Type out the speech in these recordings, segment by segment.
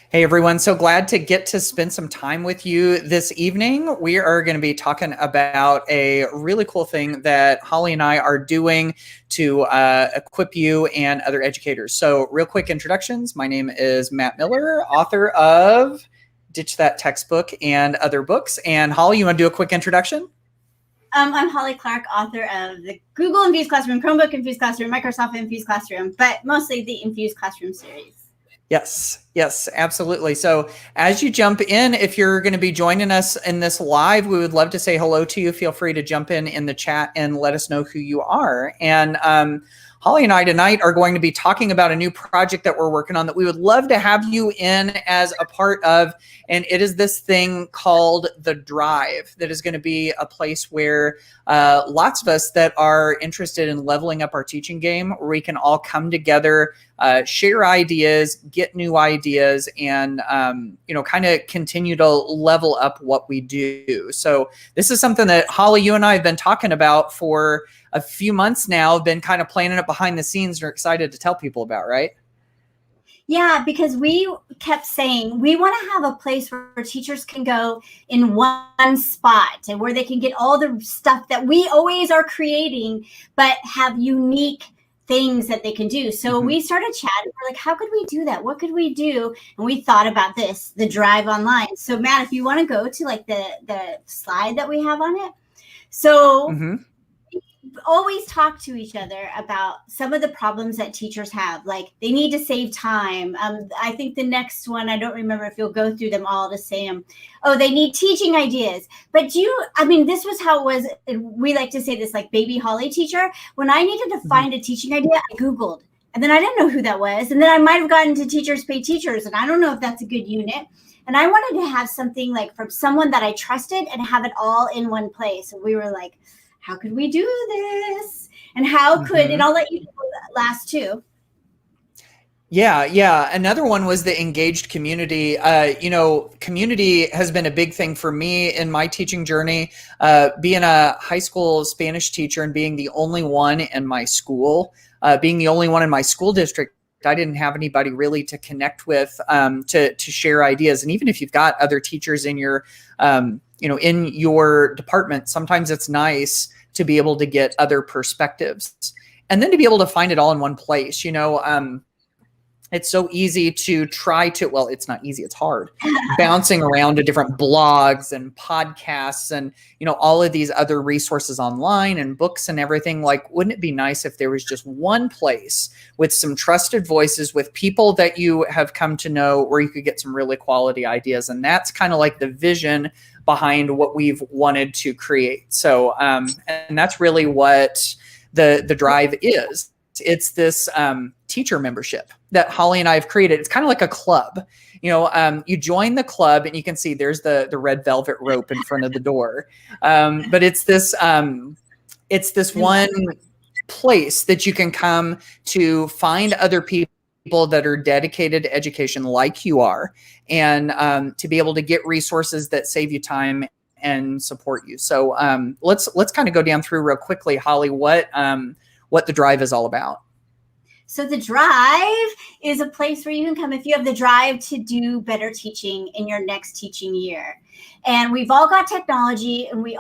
Hey everyone, so glad to get to spend some time with you this evening. We are going to be talking about a really cool thing that Holly and I are doing to equip you and other educators. So, real quick introductions. My name is Matt Miller, author of Ditch That Textbook and other books. And Holly, you want to do a quick introduction? I'm Holly Clark, author of the Google Infused Classroom, Chromebook Infused Classroom, Microsoft Infused Classroom, but mostly the Infused Classroom series. Yes, absolutely. So as you jump in, if you're going to be joining us in this live, we would love to say hello to you. Feel free to jump in the chat and let us know who you are. And Holly and I tonight are going to be talking about a new project that we're working on that we would love to have you in as a part of. And it is this thing called The Drive that is going to be a place where lots of us that are interested in leveling up our teaching game, where we can all come together, share ideas, get new ideas, and kind of continue to level up what we do. So this is something that Holly, you and I have been talking about for a few months now, been kind of planning it behind the scenes and are excited to tell people about, right? Yeah, because we kept saying we want to have a place where teachers can go in one spot and where they can get all the stuff that we always are creating, but have unique things that they can do. So we started chatting. We're like, how could we do that? What could we do? And we thought about this, the Drive Online. So Matt, if you want to go to like the slide that we have on it. So we always talk to each other about some of the problems that teachers have. Like they need to save time. I think the next one, I don't remember if you'll go through them all to say them. Oh, they need teaching ideas. But this was how it was. We like to say this, like baby Holly teacher. When I needed to find a teaching idea, I Googled. And then I didn't know who that was. And then I might have gotten to Teachers Pay Teachers. And I don't know if that's a good unit. And I wanted to have something like from someone that I trusted and have it all in one place. And we were like, how could we do this? And how could, and I'll let you know that last two. Yeah. Another one was the engaged community. Community has been a big thing for me in my teaching journey. Being a high school Spanish teacher and being the only one in my school, being the only one in my school district, I didn't have anybody really to connect with, to share ideas. And even if you've got other teachers in your, in your department, sometimes it's nice to be able to get other perspectives and then to be able to find it all in one place. It's so easy to try to, well, it's not easy, it's hard, bouncing around to different blogs and podcasts and, all of these other resources online and books and everything. Like, wouldn't it be nice if there was just one place with some trusted voices, with people that you have come to know, where you could get some really quality ideas? And that's kind of like the vision behind what we've wanted to create. So, and that's really what the Drive is. It's this teacher membership that Holly and I have created. It's kind of like a club. You join the club and you can see there's the red velvet rope in front of the door. But it's this one place that you can come to find other people that are dedicated to education like you are, and to be able to get resources that save you time and support you. So let's kind of go down through real quickly, Holly, what the Drive is all about. So the Drive is a place where you can come if you have the drive to do better teaching in your next teaching year. And we've all got technology, and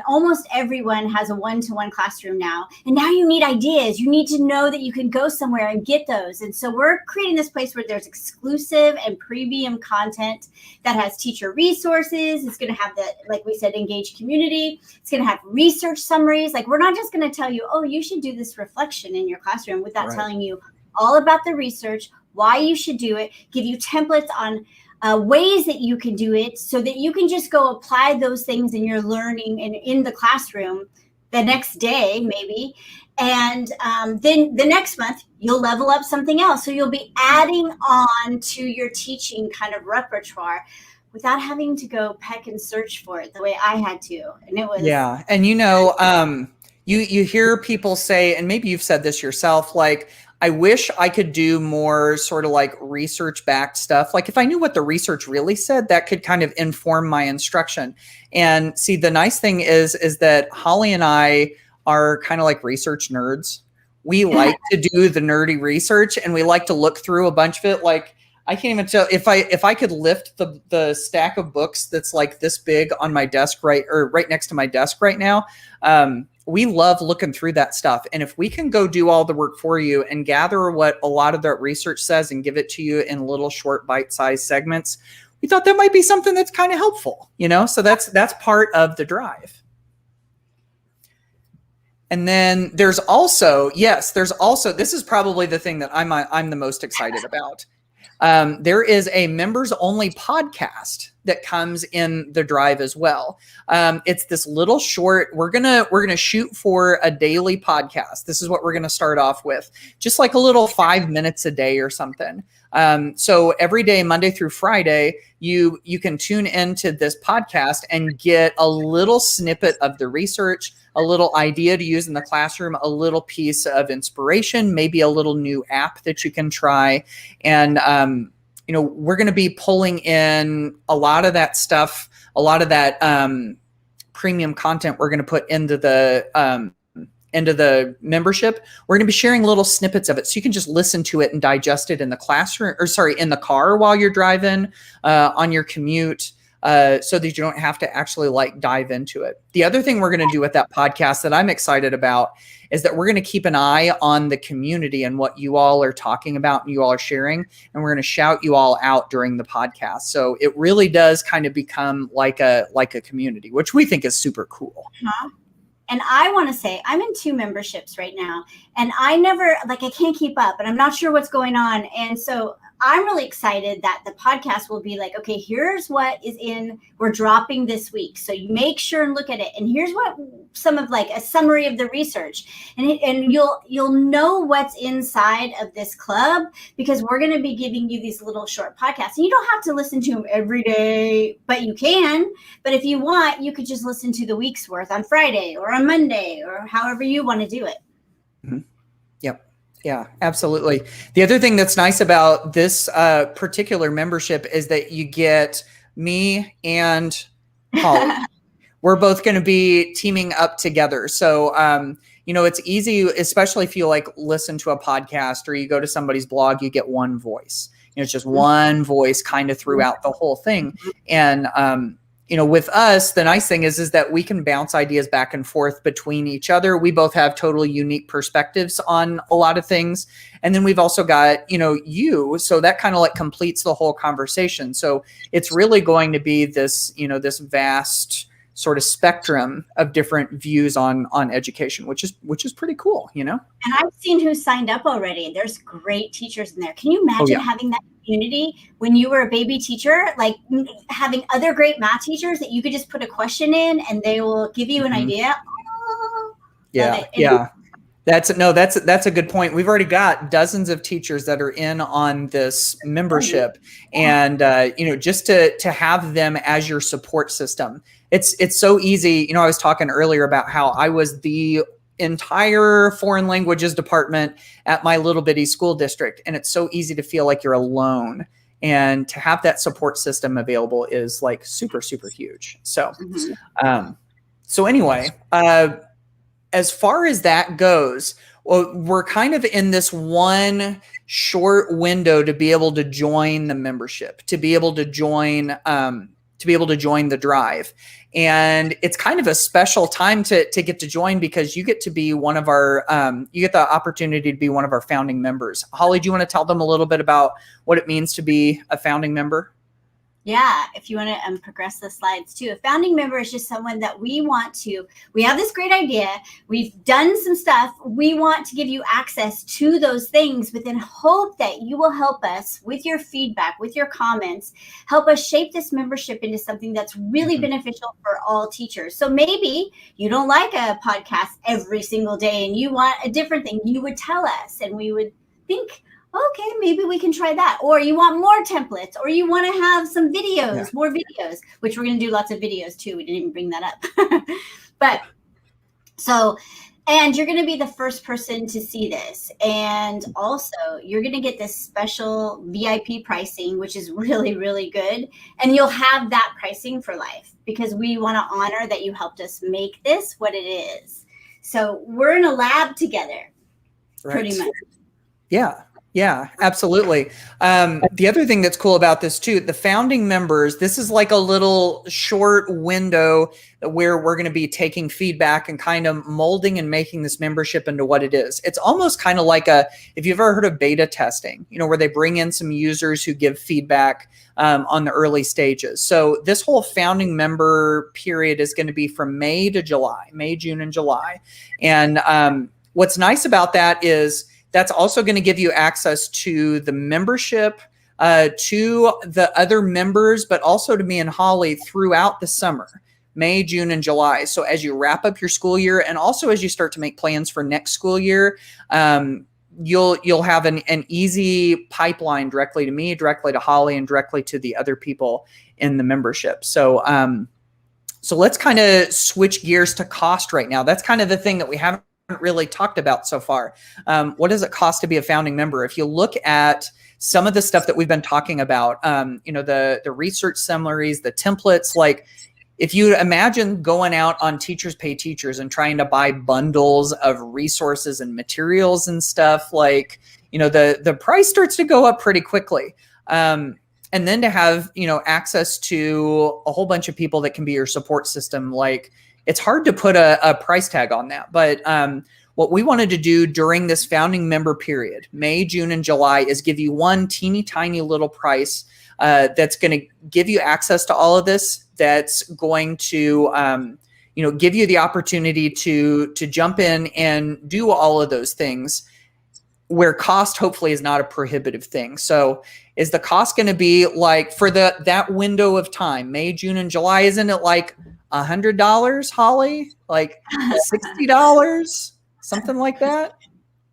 almost everyone has a one-to-one classroom now. And now you need ideas. You need to know that you can go somewhere and get those. And so we're creating this place where there's exclusive and premium content that has teacher resources. It's going to have like we said, engaged community. It's going to have research summaries. Like, we're not just going to tell you, oh, you should do this reflection in your classroom, without telling you all about the research, why you should do it, give you templates on ways that you can do it, so that you can just go apply those things in your learning and in the classroom the next day, maybe. And then the next month, you'll level up something else. So you'll be adding on to your teaching kind of repertoire without having to go peck and search for it the way I had to. And it was... Yeah. And you hear people say, and maybe you've said this yourself, like, I wish I could do more sort of like research-backed stuff. Like, if I knew what the research really said, that could kind of inform my instruction. And see, the nice thing is that Holly and I are kind of like research nerds. We like to do the nerdy research, and we like to look through a bunch of it. Like, I can't even tell if I could lift the stack of books that's like this big on my desk right next to my desk right now. We love looking through that stuff. And if we can go do all the work for you and gather what a lot of that research says and give it to you in little short bite-sized segments, we thought that might be something that's kind of helpful, So that's part of the drive. And then there's also, this is probably the thing that I'm the most excited about. There is a members only podcast that comes in the drive as well. It's this little short, we're gonna shoot for a daily podcast. This is what we're gonna start off with, just like a little 5 minutes a day or something. So every day, Monday through Friday, you can tune into this podcast and get a little snippet of the research, a little idea to use in the classroom, a little piece of inspiration, maybe a little new app that you can try. And, we're going to be pulling in a lot of that stuff, a lot of that premium content we're going to put into the membership. We're going to be sharing little snippets of it so you can just listen to it and digest it in the classroom, in the car while you're driving, on your commute, so that you don't have to actually dive into it. The other thing we're going to do with that podcast that I'm excited about is that we're going to keep an eye on the community and what you all are talking about and you all are sharing, and we're going to shout you all out during the podcast. So it really does kind of become like a community, which we think is super cool. Uh-huh. And I want to say I'm in 2 memberships right now, and I can't keep up, and I'm not sure what's going on. And so I'm really excited that the podcast will be like, okay, here's what we're dropping this week. So you make sure and look at it. And here's what some of a summary of the research. And you'll know what's inside of this club, because we're going to be giving you these little short podcasts. And you don't have to listen to them every day, but you can. But if you want, you could just listen to the week's worth on Friday or on Monday or however you want to do it. Mm-hmm. Yep. Yeah, absolutely. The other thing that's nice about this particular membership is that you get me and Holly. We're both going to be teaming up together. So, it's easy, especially if you listen to a podcast or you go to somebody's blog, you get one voice. It's just one voice kind of throughout the whole thing. And, with us, the nice thing is that we can bounce ideas back and forth between each other. We both have totally unique perspectives on a lot of things. And then we've also got, you, so that kind of completes the whole conversation. So it's really going to be this, this vast sort of spectrum of different views on education, which is pretty cool, And I've seen who signed up already. There's great teachers in there. Can you imagine having that community when you were a baby teacher, having other great math teachers that you could just put a question in and they will give you an idea? Oh, yeah. That's a good point. We've already got dozens of teachers that are in on this membership, and just to have them as your support system. It's so easy. I was talking earlier about how I was the entire foreign languages department at my little bitty school district, and it's so easy to feel like you're alone. And to have that support system available is super, super huge. So, anyway. As far as that goes, we're kind of in this one short window to be able to join the membership, to be able to join the drive. And it's kind of a special time to get to join, because you get to be one of our, you get the opportunity to be one of our founding members. Holly, do you want to tell them a little bit about what it means to be a founding member? Yeah, if you want to progress the slides too. A founding member is just someone that we have this great idea. We've done some stuff. We want to give you access to those things within hope that you will help us with your feedback, with your comments, help us shape this membership into something that's really beneficial for all teachers. So maybe you don't like a podcast every single day and you want a different thing. You would tell us and we would think, okay, maybe we can try that. Or you want more templates, or you want to have some videos, more videos, which we're going to do lots of videos too. We didn't even bring that up. And you're going to be the first person to see this. And also you're going to get this special VIP pricing, which is really, really good. And you'll have that pricing for life, because we want to honor that you helped us make this what it is. So we're in a lab together, pretty much. Yeah. Yeah, absolutely. The other thing that's cool about this too, the founding members, this is like a little short window where we're going to be taking feedback and kind of molding and making this membership into what it is. It's almost kind of like if you've ever heard of beta testing, where they bring in some users who give feedback on the early stages. So this whole founding member period is going to be from May to July, May, June, and July. And what's nice about that is that's also going to give you access to the membership, to the other members, but also to me and Holly throughout the summer, May, June, and July. So as you wrap up your school year, and also as you start to make plans for next school year, you'll have an easy pipeline directly to me, directly to Holly, and directly to the other people in the membership. So so let's kind of switch gears to cost right now. That's kind of the thing that we haven't really talked about so far. What does it cost to be a founding member? If you look at some of the stuff that we've been talking about, the research summaries, the templates, like if you imagine going out on Teachers Pay Teachers and trying to buy bundles of resources and materials and stuff, like, the price starts to go up pretty quickly. And then to have, access to a whole bunch of people that can be your support system, like, it's hard to put a price tag on that. But what we wanted to do during this founding member period, May, June, and July, is give you one teeny tiny little price that's going to give you access to all of this. That's going to, give you the opportunity to jump in and do all of those things, where cost hopefully is not a prohibitive thing. So is the cost going to be like for that window of time, May, June, and July? Isn't it like $100, Holly? Like $60, something like that?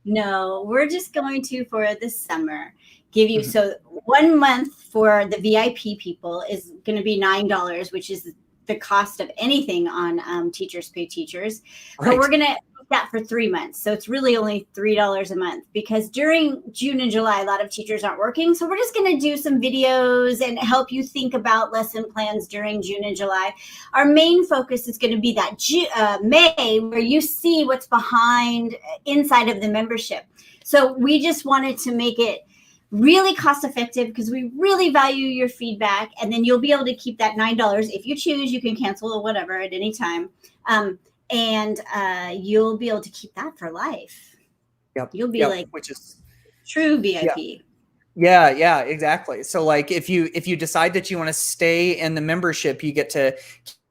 No, we're just going to, for this summer, give you, so 1 month for the VIP people is going to be $9, which is the cost of anything on Teachers Pay Teachers. Right. But we're going to make that for 3 months. So it's really only $3 a month, because during June and July, a lot of teachers aren't working. So we're just going to do some videos and help you think about lesson plans during June and July. Our main focus is going to be that May, where you see what's behind inside of the membership. So we just wanted to make it really cost effective, because we really value your feedback. And then you'll be able to keep that $9. If you choose, you can cancel or whatever at any time. And you'll be able to keep that for life. Yep. You'll be like, which is true VIP. Yeah, exactly. So like if you decide that you want to stay in the membership, you get to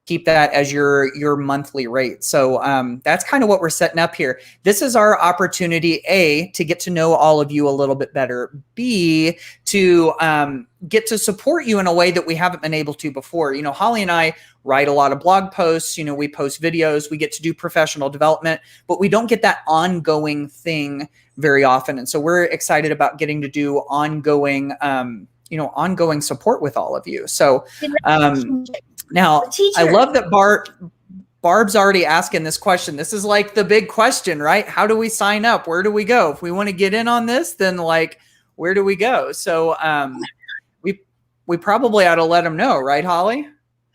keep that as your monthly rate. So that's kind of what we're setting up here. This is our opportunity, A, to get to know all of you a little bit better, B, to get to support you in a way that we haven't been able to before. Holly and I write a lot of blog posts, we post videos, we get to do professional development, but we don't get that ongoing thing very often. And so we're excited about getting to do ongoing support with all of you. So now, I love that Barb's already asking this question. This is like the big question, right? How do we sign up? Where do we go? If we want to get in on this, then like, where do we go? So we probably ought to let them know, right, Holly?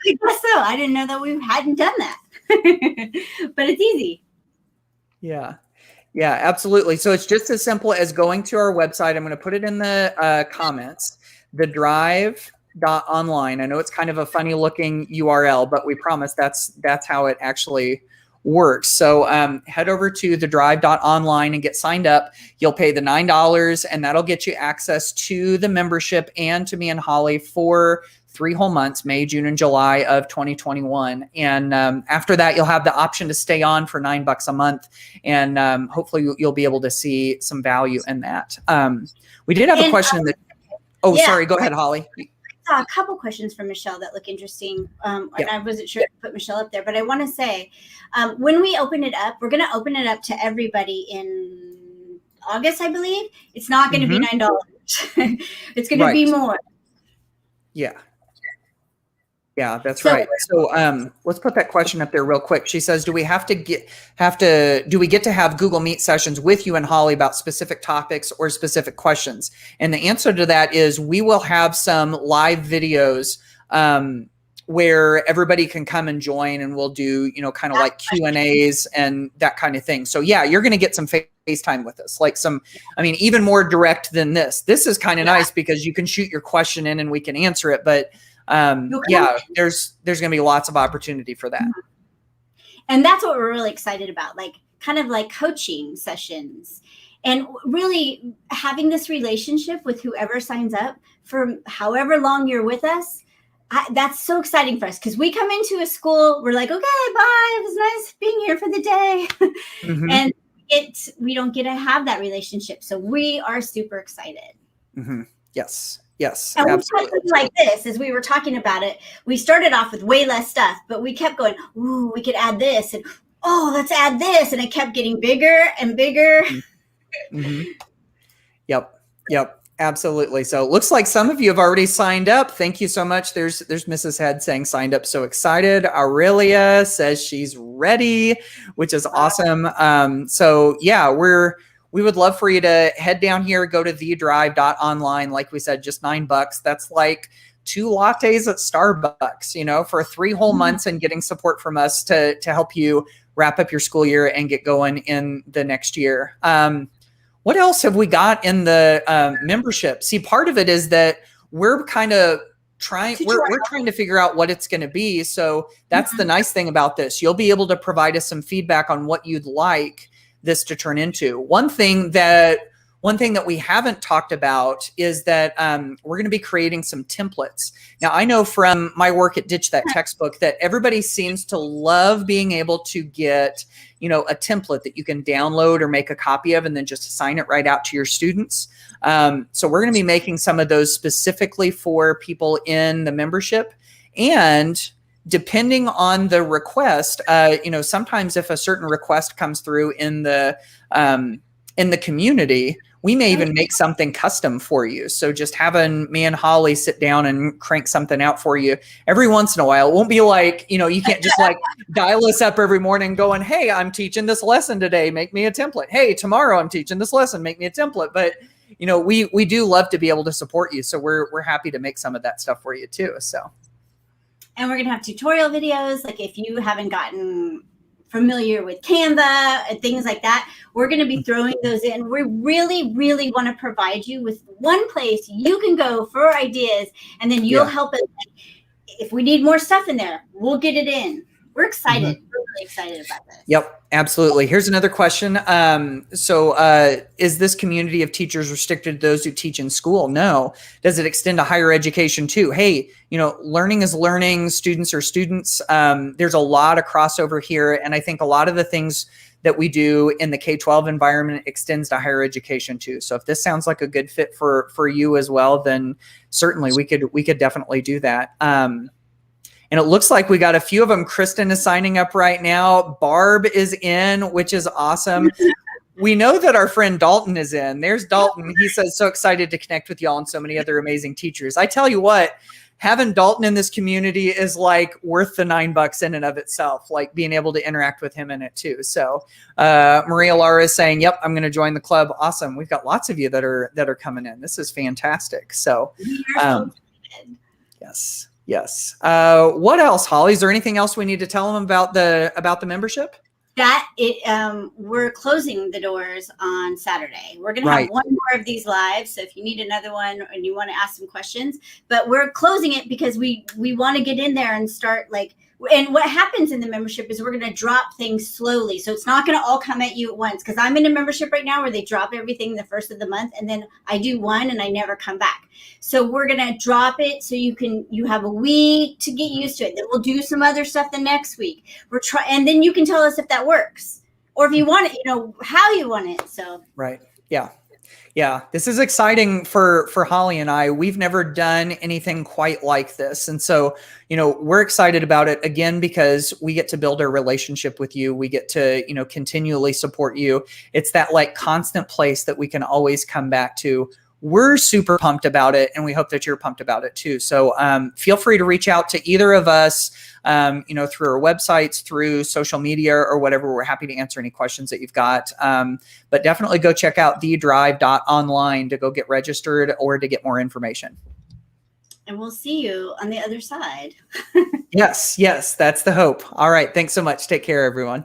I guess so. I didn't know that we hadn't done that, but it's easy. Yeah, absolutely. So it's just as simple as going to our website. I'm going to put it in the comments, thedrive.online. I know it's kind of a funny looking URL, but we promise that's how it actually works. So head over to thedrive.online and get signed up. You'll pay the $9, and that'll get you access to the membership and to me and Holly for 3 whole months, May, June, and July of 2021. And after that, you'll have the option to stay on for $9 a month. And hopefully you'll be able to see some value in that. We did have a question in the... Oh, yeah. Sorry. Go ahead, Holly. I saw a couple questions from Michelle that look interesting. And I wasn't sure to put Michelle up there, but I want to say, when we open it up, we're going to open it up to everybody in August, I believe. It's not going to be $9. It's going to be more. Yeah, that's right. So let's put that question up there real quick. She says, do we get to have Google Meet sessions with you and Holly about specific topics or specific questions? And the answer to that is we will have some live videos where everybody can come and join, and we'll do, kind of like Q&As and that kind of thing. So yeah, you're going to get some FaceTime with us, like even more direct than this. This is kind of nice because you can shoot your question in and we can answer it. But there's going to be lots of opportunity for that. And that's what we're really excited about, like kind of like coaching sessions and really having this relationship with whoever signs up for however long you're with us. That's so exciting for us because we come into a school, we're like, okay, bye. It was nice being here for the day. Mm-hmm. And we don't get to have that relationship. So we are super excited. Mm-hmm. Yes. Yes. And absolutely. We like this, as we were talking about it, we started off with way less stuff, but we kept going, ooh, we could add this, and let's add this. And it kept getting bigger and bigger. Mm-hmm. Yep. Absolutely. So it looks like some of you have already signed up. Thank you so much. There's Mrs. Head saying signed up. So excited. Aurelia says she's ready, which is awesome. So yeah, we would love for you to head down here, go to thedrive.online. Like we said, just $9. That's like 2 lattes at Starbucks, for 3 whole months, and getting support from us to help you wrap up your school year and get going in the next year. What else have we got in the membership? See, part of it is that we're kind of we're trying to figure out what it's going to be. So that's the nice thing about this. You'll be able to provide us some feedback on what you'd like this to turn into. One thing that we haven't talked about is that we're going to be creating some templates. Now, I know from my work at Ditch That Textbook that everybody seems to love being able to get, a template that you can download or make a copy of and then just assign it right out to your students. So we're going to be making some of those specifically for people in the membership. And depending on the request, sometimes if a certain request comes through in the community, we may even make something custom for you. So just having me and Holly sit down and crank something out for you every once in a while. It won't be like, you can't just like dial us up every morning going, hey, I'm teaching this lesson today, make me a template. Hey, tomorrow I'm teaching this lesson, make me a template. But we do love to be able to support you. So we're happy to make some of that stuff for you too. So. And we're going to have tutorial videos. Like if you haven't gotten familiar with Canva and things like that, we're going to be throwing those in. We really, really want to provide you with one place you can go for ideas, and then you'll help us. If we need more stuff in there, we'll get it in. We're excited. Mm-hmm. We're really excited about this. Yep, absolutely. Here's another question. Is this community of teachers restricted to those who teach in school? No. Does it extend to higher education too? Hey, learning is learning. Students are students. There's a lot of crossover here. And I think a lot of the things that we do in the K-12 environment extends to higher education too. So if this sounds like a good fit for you as well, then certainly we could definitely do that. And it looks like we got a few of them. Kristen is signing up right now. Barb is in, which is awesome. We know that our friend Dalton is in. There's Dalton. He says, so excited to connect with y'all and so many other amazing teachers. I tell you what, having Dalton in this community is like worth the $9 in and of itself, like being able to interact with him in it too. So Maria Laura is saying, yep, I'm going to join the club. Awesome. We've got lots of you that are coming in. This is fantastic. So yes. Yes. What else, Holly? Is there anything else we need to tell them about the membership? We're closing the doors on Saturday. We're going to have one more of these live. So if you need another one and you want to ask some questions, but we're closing it because we want to get in there and start and what happens in the membership is we're going to drop things slowly. So it's not going to all come at you at once. Cause I'm in a membership right now where they drop everything the first of the month. And then I do one and I never come back. So we're going to drop it. So you have a week to get used to it. Then we'll do some other stuff the next week. And then you can tell us if that works or if you want it, how you want it. So. Right. Yeah. Yeah, this is exciting for Holly and I. We've never done anything quite like this. And so, we're excited about it again, because we get to build a relationship with you. We get to, continually support you. It's that like constant place that we can always come back to. We're super pumped about it, and we hope that you're pumped about it too. So feel free to reach out to either of us, through our websites, through social media or whatever. We're happy to answer any questions that you've got. But definitely go check out thedrive.online to go get registered or to get more information. and we'll see you on the other side. Yes, that's the hope. All right. Thanks so much. Take care, everyone.